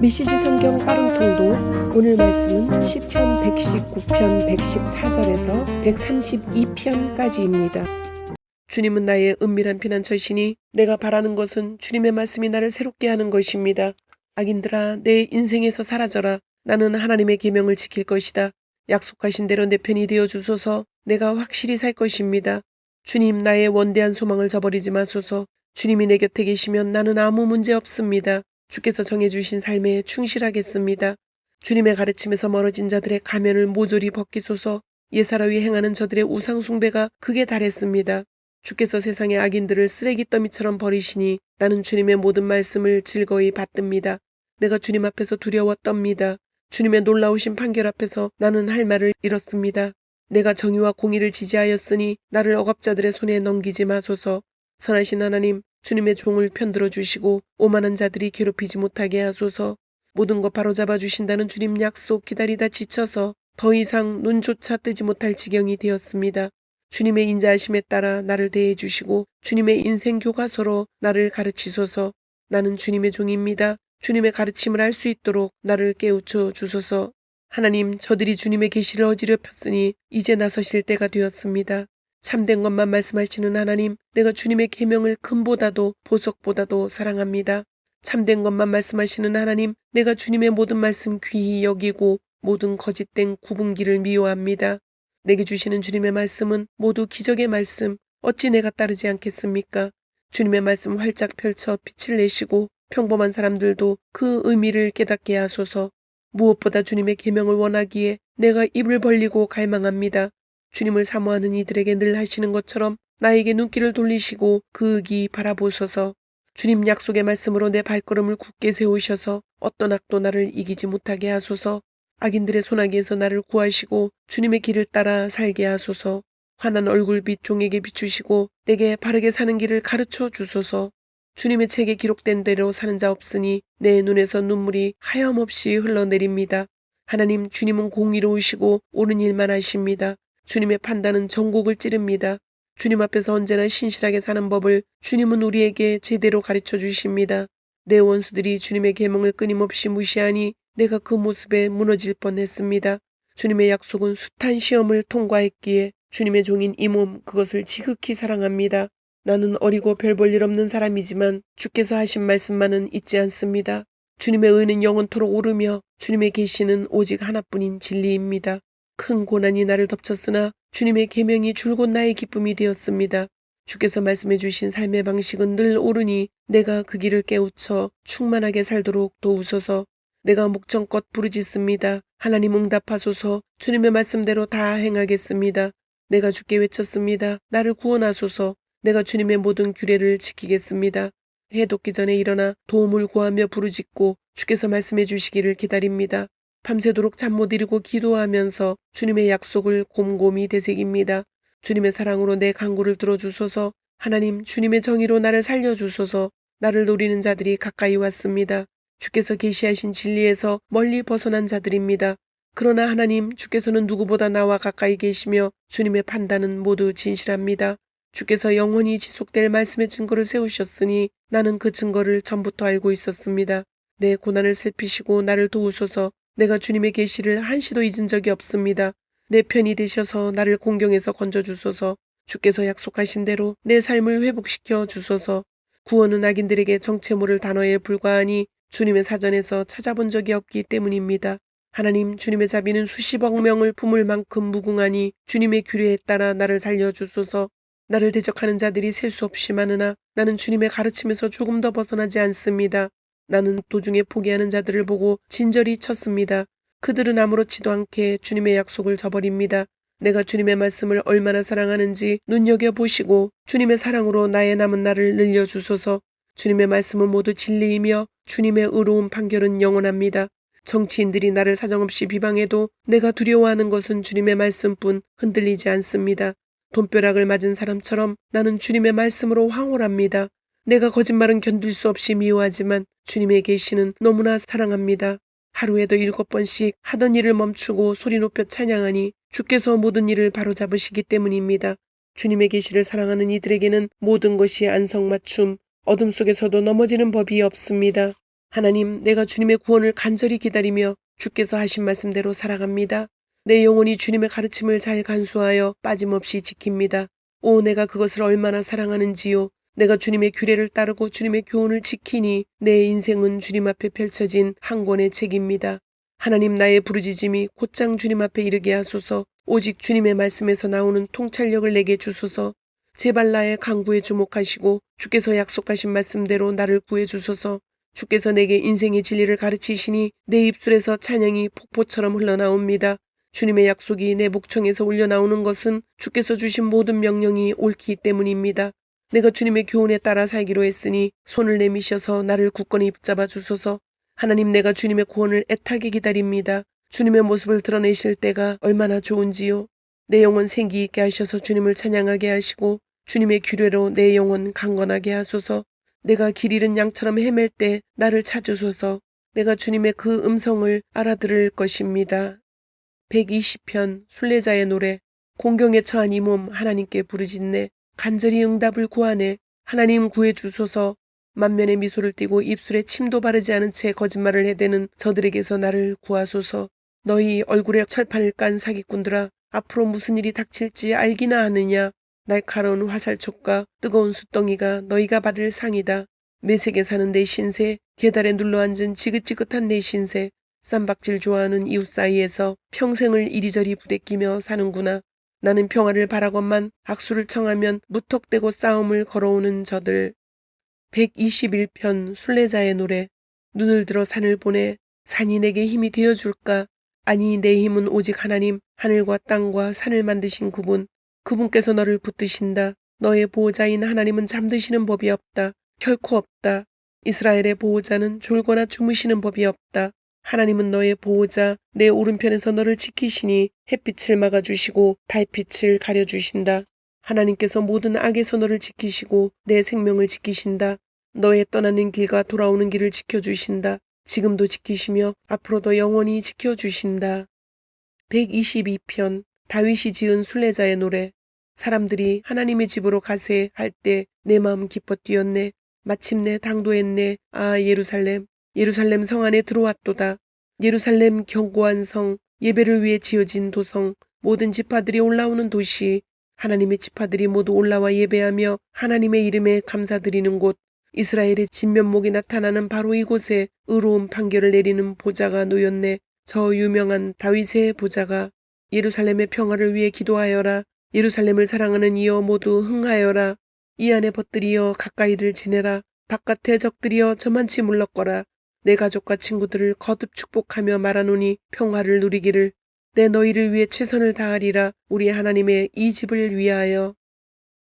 메시지 성경 빠른 통독. 오늘 말씀은 시편 119편 114절에서 132편까지입니다. 주님은 나의 은밀한 피난처시니 내가 바라는 것은 주님의 말씀이 나를 새롭게 하는 것입니다. 악인들아, 내 인생에서 사라져라. 나는 하나님의 계명을 지킬 것이다. 약속하신 대로 내 편이 되어 주소서. 내가 확실히 살 것입니다. 주님, 나의 원대한 소망을 저버리지 마소서. 주님이 내 곁에 계시면 나는 아무 문제 없습니다. 주께서 정해주신 삶에 충실하겠습니다. 주님의 가르침에서 멀어진 자들의 가면을 모조리 벗기소서. 예사로이 행하는 저들의 우상 숭배가 극에 달했습니다. 주께서 세상의 악인들을 쓰레기 더미처럼 버리시니 나는 주님의 모든 말씀을 즐거이 받듭니다. 내가 주님 앞에서 두려워 떱니다. 주님의 놀라우신 판결 앞에서 나는 할 말을 잃었습니다. 내가 정의와 공의를 지지하였으니 나를 억압자들의 손에 넘기지 마소서. 선하신 하나님, 주님의 종을 편들어 주시고 오만한 자들이 괴롭히지 못하게 하소서. 모든 것 바로잡아 주신다는 주님 약속 기다리다 지쳐서 더 이상 눈조차 뜨지 못할 지경이 되었습니다. 주님의 인자하심에 따라 나를 대해 주시고 주님의 인생 교과서로 나를 가르치소서. 나는 주님의 종입니다. 주님의 가르침을 알 수 있도록 나를 깨우쳐 주소서. 하나님, 저들이 주님의 계시를 어지럽혔으니 이제 나서실 때가 되었습니다. 참된 것만 말씀하시는 하나님, 내가 주님의 계명을 금보다도 보석보다도 사랑합니다. 참된 것만 말씀하시는 하나님, 내가 주님의 모든 말씀 귀히 여기고 모든 거짓된 구분기를 미워합니다. 내게 주시는 주님의 말씀은 모두 기적의 말씀, 어찌 내가 따르지 않겠습니까? 주님의 말씀 활짝 펼쳐 빛을 내시고 평범한 사람들도 그 의미를 깨닫게 하소서. 무엇보다 주님의 계명을 원하기에 내가 입을 벌리고 갈망합니다. 주님을 사모하는 이들에게 늘 하시는 것처럼 나에게 눈길을 돌리시고 그윽이 바라보소서. 주님 약속의 말씀으로 내 발걸음을 굳게 세우셔서 어떤 악도 나를 이기지 못하게 하소서. 악인들의 손아귀에서 나를 구하시고 주님의 길을 따라 살게 하소서. 환한 얼굴빛 종에게 비추시고 내게 바르게 사는 길을 가르쳐 주소서. 주님의 책에 기록된 대로 사는 자 없으니 내 눈에서 눈물이 하염없이 흘러내립니다. 하나님, 주님은 공의로우시고 옳은 일만 하십니다. 주님의 판단은 전곡을 찌릅니다. 주님 앞에서 언제나 신실하게 사는 법을 주님은 우리에게 제대로 가르쳐 주십니다. 내 원수들이 주님의 계명을 끊임없이 무시하니 내가 그 모습에 무너질 뻔했습니다. 주님의 약속은 숱한 시험을 통과했기에 주님의 종인 이 몸 그것을 지극히 사랑합니다. 나는 어리고 별 볼 일 없는 사람이지만 주께서 하신 말씀만은 잊지 않습니다. 주님의 의는 영원토록 오르며 주님의 계시는 오직 하나뿐인 진리입니다. 큰 고난이 나를 덮쳤으나 주님의 계명이 줄곧 나의 기쁨이 되었습니다. 주께서 말씀해 주신 삶의 방식은 늘 옳으니 내가 그 길을 깨우쳐 충만하게 살도록 도우소서. 내가 목청껏 부르짖습니다. 하나님 응답하소서. 주님의 말씀대로 다 행하겠습니다. 내가 주께 외쳤습니다. 나를 구원하소서. 내가 주님의 모든 규례를 지키겠습니다. 해 돋기 전에 일어나 도움을 구하며 부르짖고 주께서 말씀해 주시기를 기다립니다. 밤새도록 잠 못 이루고 기도하면서 주님의 약속을 곰곰이 되새깁니다. 주님의 사랑으로 내 간구를 들어주소서. 하나님, 주님의 정의로 나를 살려주소서. 나를 노리는 자들이 가까이 왔습니다. 주께서 계시하신 진리에서 멀리 벗어난 자들입니다. 그러나 하나님, 주께서는 누구보다 나와 가까이 계시며 주님의 판단은 모두 진실합니다. 주께서 영원히 지속될 말씀의 증거를 세우셨으니 나는 그 증거를 전부터 알고 있었습니다. 내 고난을 살피시고 나를 도우소서. 내가 주님의 계시를 한시도 잊은 적이 없습니다. 내 편이 되셔서 나를 공경에서 건져주소서. 주께서 약속하신 대로 내 삶을 회복시켜 주소서. 구원은 악인들에게 정체 모를 단어에 불과하니 주님의 사전에서 찾아본 적이 없기 때문입니다. 하나님, 주님의 자비는 수십억 명을 품을 만큼 무궁하니 주님의 규례에 따라 나를 살려주소서. 나를 대적하는 자들이 셀 수 없이 많으나 나는 주님의 가르침에서 조금 더 벗어나지 않습니다. 나는 도중에 포기하는 자들을 보고 진절이 쳤습니다. 그들은 아무렇지도 않게 주님의 약속을 저버립니다. 내가 주님의 말씀을 얼마나 사랑하는지 눈여겨보시고 주님의 사랑으로 나의 남은 날을 늘려주소서. 주님의 말씀은 모두 진리이며 주님의 의로운 판결은 영원합니다. 정치인들이 나를 사정없이 비방해도 내가 두려워하는 것은 주님의 말씀뿐 흔들리지 않습니다. 돈벼락을 맞은 사람처럼 나는 주님의 말씀으로 황홀합니다. 내가 거짓말은 견딜 수 없이 미워하지만 주님의 계시는 너무나 사랑합니다. 하루에도 7번씩 하던 일을 멈추고 소리 높여 찬양하니 주께서 모든 일을 바로잡으시기 때문입니다. 주님의 계시를 사랑하는 이들에게는 모든 것이 안성맞춤, 어둠 속에서도 넘어지는 법이 없습니다. 하나님, 내가 주님의 구원을 간절히 기다리며 주께서 하신 말씀대로 살아갑니다. 내 영혼이 주님의 가르침을 잘 간수하여 빠짐없이 지킵니다. 오, 내가 그것을 얼마나 사랑하는지요. 내가 주님의 규례를 따르고 주님의 교훈을 지키니 내 인생은 주님 앞에 펼쳐진 한 권의 책입니다. 하나님, 나의 부르짖음이 곧장 주님 앞에 이르게 하소서. 오직 주님의 말씀에서 나오는 통찰력을 내게 주소서. 제발 나의 간구에 주목하시고 주께서 약속하신 말씀대로 나를 구해 주소서. 주께서 내게 인생의 진리를 가르치시니 내 입술에서 찬양이 폭포처럼 흘러나옵니다. 주님의 약속이 내 목청에서 울려나오는 것은 주께서 주신 모든 명령이 옳기 때문입니다. 내가 주님의 교훈에 따라 살기로 했으니 손을 내미셔서 나를 굳건히 붙잡아 주소서. 하나님, 내가 주님의 구원을 애타게 기다립니다. 주님의 모습을 드러내실 때가 얼마나 좋은지요. 내 영혼 생기 있게 하셔서 주님을 찬양하게 하시고 주님의 규례로 내 영혼 강건하게 하소서. 내가 길 잃은 양처럼 헤맬 때 나를 찾으소서. 내가 주님의 그 음성을 알아들을 것입니다. 120편 순례자의 노래. 공경에 처한 이 몸 하나님께 부르짖네. 간절히 응답을 구하네. 하나님 구해 주소서. 만면에 미소를 띠고 입술에 침도 바르지 않은 채 거짓말을 해대는 저들에게서 나를 구하소서. 너희 얼굴에 철판을 깐 사기꾼들아, 앞으로 무슨 일이 닥칠지 알기나 하느냐. 날카로운 화살촉과 뜨거운 숯덩이가 너희가 받을 상이다. 매색에 사는 내 신세, 계달에 눌러앉은 지긋지긋한 내 신세, 쌈박질 좋아하는 이웃 사이에서 평생을 이리저리 부대끼며 사는구나. 나는 평화를 바라건만 악수를 청하면 무턱대고 싸움을 걸어오는 저들. 121편 순례자의 노래. 눈을 들어 산을 보내. 산이 내게 힘이 되어줄까? 아니, 내 힘은 오직 하나님, 하늘과 땅과 산을 만드신 그분. 그분께서 너를 붙드신다. 너의 보호자인 하나님은 잠드시는 법이 없다. 결코 없다. 이스라엘의 보호자는 졸거나 주무시는 법이 없다. 하나님은 너의 보호자, 내 오른편에서 너를 지키시니 햇빛을 막아주시고 달빛을 가려주신다. 하나님께서 모든 악에서 너를 지키시고 내 생명을 지키신다. 너의 떠나는 길과 돌아오는 길을 지켜주신다. 지금도 지키시며 앞으로도 영원히 지켜주신다. 122편 다윗이 지은 순례자의 노래. 사람들이 하나님의 집으로 가세 할 때 내 마음 기뻐 뛰었네. 마침내 당도했네. 아, 예루살렘, 예루살렘 성 안에 들어왔도다. 예루살렘 견고한 성, 예배를 위해 지어진 도성, 모든 지파들이 올라오는 도시, 하나님의 지파들이 모두 올라와 예배하며 하나님의 이름에 감사드리는 곳, 이스라엘의 진면목이 나타나는 바로 이곳에 의로운 판결을 내리는 보좌가 놓였네. 저 유명한 다윗의 보좌가. 예루살렘의 평화를 위해 기도하여라. 예루살렘을 사랑하는 이여 모두 흥하여라. 이 안에 벗들이여 가까이들 지내라. 바깥에 적들이여 저만치 물러거라. 내 가족과 친구들을 거듭 축복하며 말하노니 평화를 누리기를. 내 너희를 위해 최선을 다하리라. 우리 하나님의 이 집을 위하여.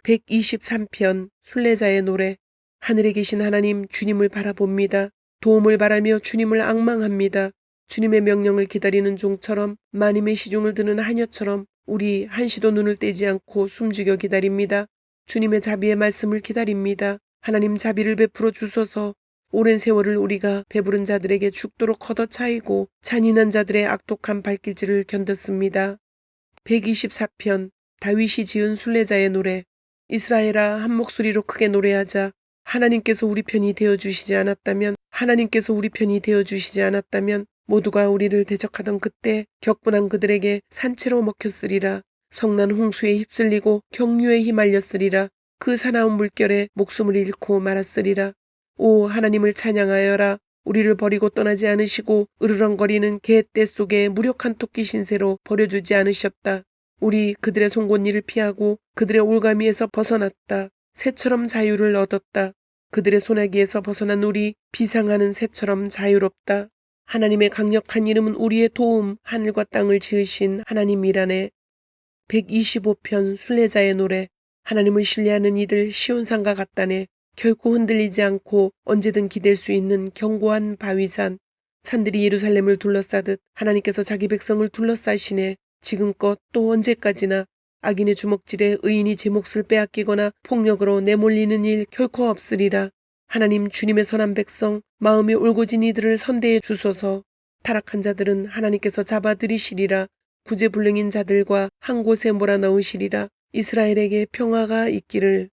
123편 순례자의 노래. 하늘에 계신 하나님 주님을 바라봅니다. 도움을 바라며 주님을 앙망합니다. 주님의 명령을 기다리는 종처럼 마님의 시중을 드는 하녀처럼 우리 한시도 눈을 떼지 않고 숨죽여 기다립니다. 주님의 자비의 말씀을 기다립니다. 하나님 자비를 베풀어 주소서. 오랜 세월을 우리가 배부른 자들에게 죽도록 걷어차이고 잔인한 자들의 악독한 발길질을 견뎠습니다. 124편 다윗이 지은 순례자의 노래. 이스라엘아, 한 목소리로 크게 노래하자. 하나님께서 우리 편이 되어주시지 않았다면 모두가 우리를 대적하던 그때 격분한 그들에게 산채로 먹혔으리라. 성난 홍수에 휩쓸리고 경류에 휘말렸으리라. 그 사나운 물결에 목숨을 잃고 말았으리라. 오, 하나님을 찬양하여라. 우리를 버리고 떠나지 않으시고 으르렁거리는 개떼 속에 무력한 토끼 신세로 버려두지 않으셨다. 우리 그들의 송곳니를 피하고 그들의 올가미에서 벗어났다. 새처럼 자유를 얻었다. 그들의 소나기에서 벗어난 우리 비상하는 새처럼 자유롭다. 하나님의 강력한 이름은 우리의 도움, 하늘과 땅을 지으신 하나님이라네. 125편 순례자의 노래. 하나님을 신뢰하는 이들 시온산과 같다네. 결코 흔들리지 않고 언제든 기댈 수 있는 견고한 바위산. 산들이 예루살렘을 둘러싸듯 하나님께서 자기 백성을 둘러싸시네. 지금껏 또 언제까지나. 악인의 주먹질에 의인이 제 몫을 빼앗기거나 폭력으로 내몰리는 일 결코 없으리라. 하나님 주님의 선한 백성, 마음이 울고진 이들을 선대해 주소서. 타락한 자들은 하나님께서 잡아들이시리라. 구제불능인 자들과 한 곳에 몰아넣으시리라. 이스라엘에게 평화가 있기를.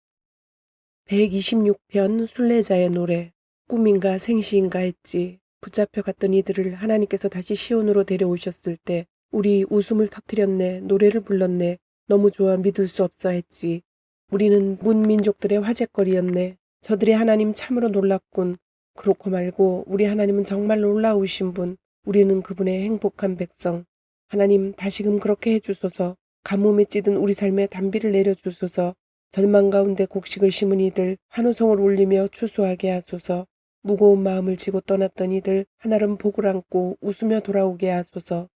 126편 순례자의 노래. 꿈인가 생시인가 했지. 붙잡혀 갔던 이들을 하나님께서 다시 시온으로 데려오셨을 때 우리 웃음을 터뜨렸네, 노래를 불렀네, 너무 좋아 믿을 수 없어 했지. 우리는 문민족들의 화제거리였네. 저들의 하나님 참으로 놀랍군. 그렇고 말고 우리 하나님은 정말 놀라우신 분. 우리는 그분의 행복한 백성. 하나님 다시금 그렇게 해주소서. 가뭄에 찌든 우리 삶에 단비를 내려주소서. 절망 가운데 곡식을 심은 이들 한우성을 울리며 추수하게 하소서. 무거운 마음을 지고 떠났던 이들 한아름 복을 안고 웃으며 돌아오게 하소서.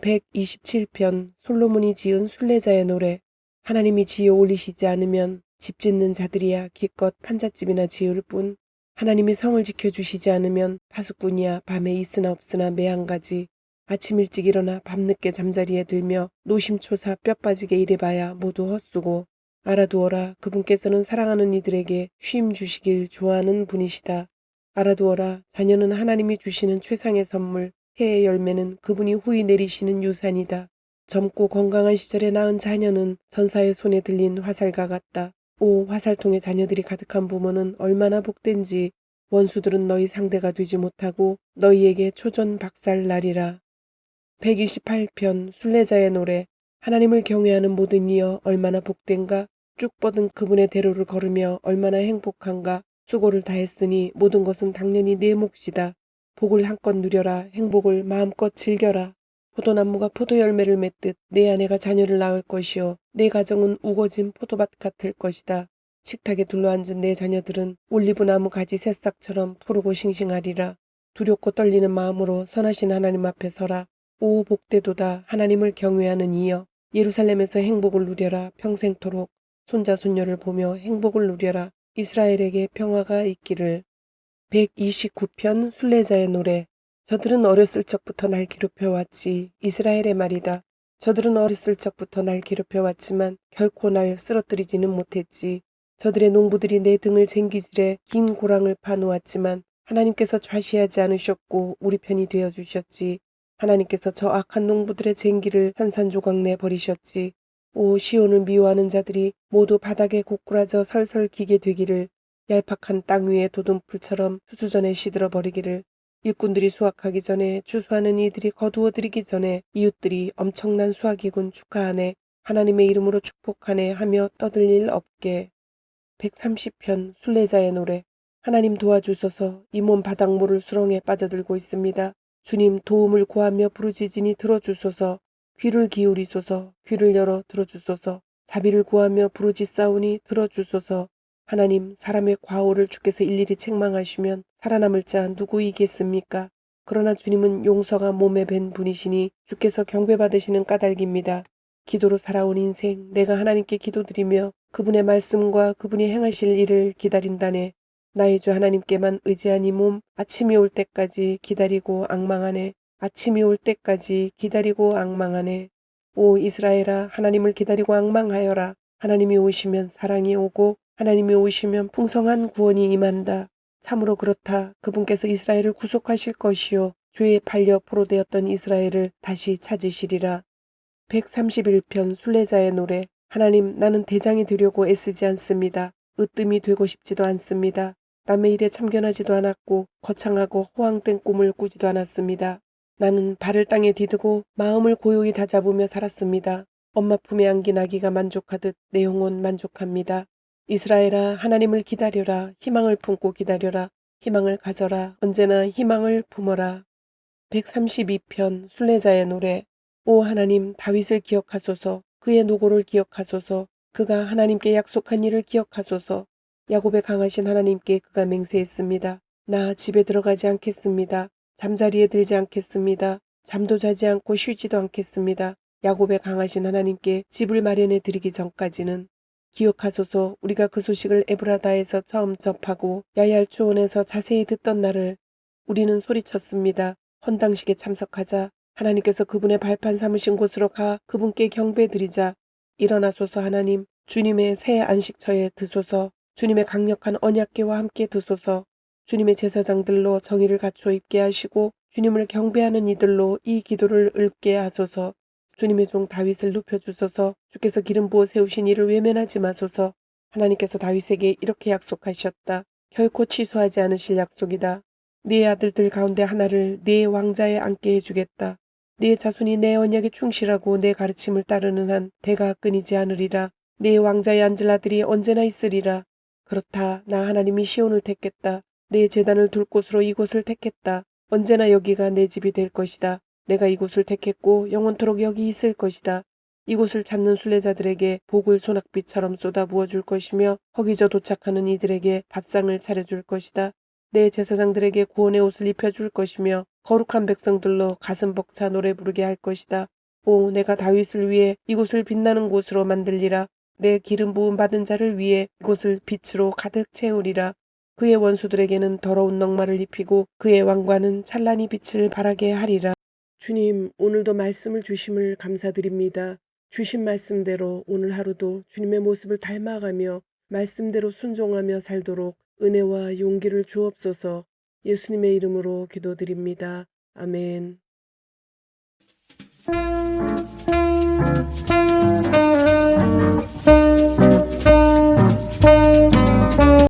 127편 솔로몬이 지은 순례자의 노래. 하나님이 지어 올리시지 않으면 집 짓는 자들이야 기껏 판잣집이나 지을 뿐. 하나님이 성을 지켜주시지 않으면 파수꾼이야 밤에 있으나 없으나 매한가지. 아침 일찍 일어나 밤늦게 잠자리에 들며 노심초사 뼈 빠지게 일해봐야 모두 헛수고. 알아두어라. 그분께서는 사랑하는 이들에게 쉼 주시길 좋아하는 분이시다. 알아두어라. 자녀는 하나님이 주시는 최상의 선물. 해의 열매는 그분이 후히 내리시는 유산이다. 젊고 건강한 시절에 낳은 자녀는 전사의 손에 들린 화살과 같다. 오, 화살통에 자녀들이 가득한 부모는 얼마나 복된지. 원수들은 너희 상대가 되지 못하고 너희에게 초전박살나리라. 128편 순례자의 노래. 하나님을 경외하는 모든 이여 얼마나 복된가. 쭉 뻗은 그분의 대로를 걸으며 얼마나 행복한가. 수고를 다했으니 모든 것은 당연히 내 몫이다. 복을 한껏 누려라. 행복을 마음껏 즐겨라. 포도나무가 포도 열매를 맺듯 내 아내가 자녀를 낳을 것이요 내 가정은 우거진 포도밭 같을 것이다. 식탁에 둘러앉은 내 자녀들은 올리브나무 가지 새싹처럼 푸르고 싱싱하리라. 두렵고 떨리는 마음으로 선하신 하나님 앞에 서라. 오 복되도다. 하나님을 경외하는 이여 예루살렘에서 행복을 누려라. 평생토록 손자 손녀를 보며 행복을 누려라. 이스라엘에게 평화가 있기를. 129편 순례자의 노래. 저들은 어렸을 적부터 날 괴롭혀왔지. 이스라엘의 말이다. 저들은 어렸을 적부터 날 괴롭혀왔지만 결코 날 쓰러뜨리지는 못했지. 저들의 농부들이 내 등을 쟁기질해 긴 고랑을 파놓았지만 하나님께서 좌시하지 않으셨고 우리 편이 되어주셨지. 하나님께서 저 악한 농부들의 쟁기를 산산조각 내버리셨지. 오 시온을 미워하는 자들이 모두 바닥에 고꾸라져 설설 기게 되기를. 얄팍한 땅 위에 돋은 풀처럼 수수전에 시들어버리기를. 일꾼들이 수확하기 전에 추수하는 이들이 거두어들이기 전에 이웃들이 엄청난 수확이군 축하하네. 하나님의 이름으로 축복하네 하며 떠들 일 없게. 130편 순례자의 노래. 하나님 도와주소서. 이 몸 바닥모를 수렁에 빠져들고 있습니다. 주님 도움을 구하며 부르짖으니 들어주소서. 귀를 기울이소서. 귀를 열어 들어주소서. 자비를 구하며 부르짖사오니 들어주소서. 하나님 사람의 과오를 주께서 일일이 책망하시면 살아남을 자 누구이겠습니까? 그러나 주님은 용서가 몸에 밴 분이시니 주께서 경배받으시는 까닭입니다. 기도로 살아온 인생 내가 하나님께 기도드리며 그분의 말씀과 그분이 행하실 일을 기다린다네. 나의 주 하나님께만 의지한 이 몸 아침이 올 때까지 기다리고 앙망하네. 아침이 올 때까지 기다리고 앙망하네. 오 이스라엘아 하나님을 기다리고 앙망하여라. 하나님이 오시면 사랑이 오고 하나님이 오시면 풍성한 구원이 임한다. 참으로 그렇다. 그분께서 이스라엘을 구속하실 것이요 죄에 팔려 포로되었던 이스라엘을 다시 찾으시리라. 131편 순례자의 노래. 하나님 나는 대장이 되려고 애쓰지 않습니다. 으뜸이 되고 싶지도 않습니다. 남의 일에 참견하지도 않았고 거창하고 호황된 꿈을 꾸지도 않았습니다. 나는 발을 땅에 디디고 마음을 고요히 다잡으며 살았습니다. 엄마 품에 안긴 아기가 만족하듯 내 영혼 만족합니다. 이스라엘아 하나님을 기다려라. 희망을 품고 기다려라. 희망을 가져라. 언제나 희망을 품어라. 132편 순례자의 노래. 오 하나님 다윗을 기억하소서. 그의 노고를 기억하소서. 그가 하나님께 약속한 일을 기억하소서. 야곱의 강하신 하나님께 그가 맹세했습니다. 나 집에 들어가지 않겠습니다. 잠자리에 들지 않겠습니다. 잠도 자지 않고 쉬지도 않겠습니다. 야곱의 강하신 하나님께 집을 마련해 드리기 전까지는. 기억하소서. 우리가 그 소식을 에브라다에서 처음 접하고 야얄 초원에서 자세히 듣던 날을. 우리는 소리쳤습니다. 헌당식에 참석하자. 하나님께서 그분의 발판 삼으신 곳으로 가 그분께 경배드리자. 일어나소서 하나님. 주님의 새 안식처에 드소서. 주님의 강력한 언약궤와 함께 드소서. 주님의 제사장들로 정의를 갖추어 입게 하시고 주님을 경배하는 이들로 이 기도를 읊게 하소서. 주님의 종 다윗을 높여주소서. 주께서 기름 부어 세우신 이를 외면하지 마소서. 하나님께서 다윗에게 이렇게 약속하셨다. 결코 취소하지 않으실 약속이다. 네 아들들 가운데 하나를 네 왕자에 앉게 해주겠다. 네 자손이 내 언약에 충실하고 내 가르침을 따르는 한 대가 끊이지 않으리라. 네 왕자에 앉을 아들이 언제나 있으리라. 그렇다. 나 하나님이 시온을 택했다. 내 제단을 둘 곳으로 이곳을 택했다. 언제나 여기가 내 집이 될 것이다. 내가 이곳을 택했고 영원토록 여기 있을 것이다. 이곳을 찾는 순례자들에게 복을 소낙비처럼 쏟아부어 줄 것이며 허기져 도착하는 이들에게 밥상을 차려줄 것이다. 내 제사장들에게 구원의 옷을 입혀줄 것이며 거룩한 백성들로 가슴 벅차 노래 부르게 할 것이다. 오, 내가 다윗을 위해 이곳을 빛나는 곳으로 만들리라. 내 기름 부음 받은 자를 위해 이곳을 빛으로 가득 채우리라. 그의 원수들에게는 더러운 넉마를 입히고 그의 왕관은 찬란히 빛을 발하게 하리라. 주님, 오늘도 말씀을 주심을 감사드립니다. 주신 말씀대로 오늘 하루도 주님의 모습을 닮아가며 말씀대로 순종하며 살도록 은혜와 용기를 주옵소서. 예수님의 이름으로 기도드립니다. 아멘.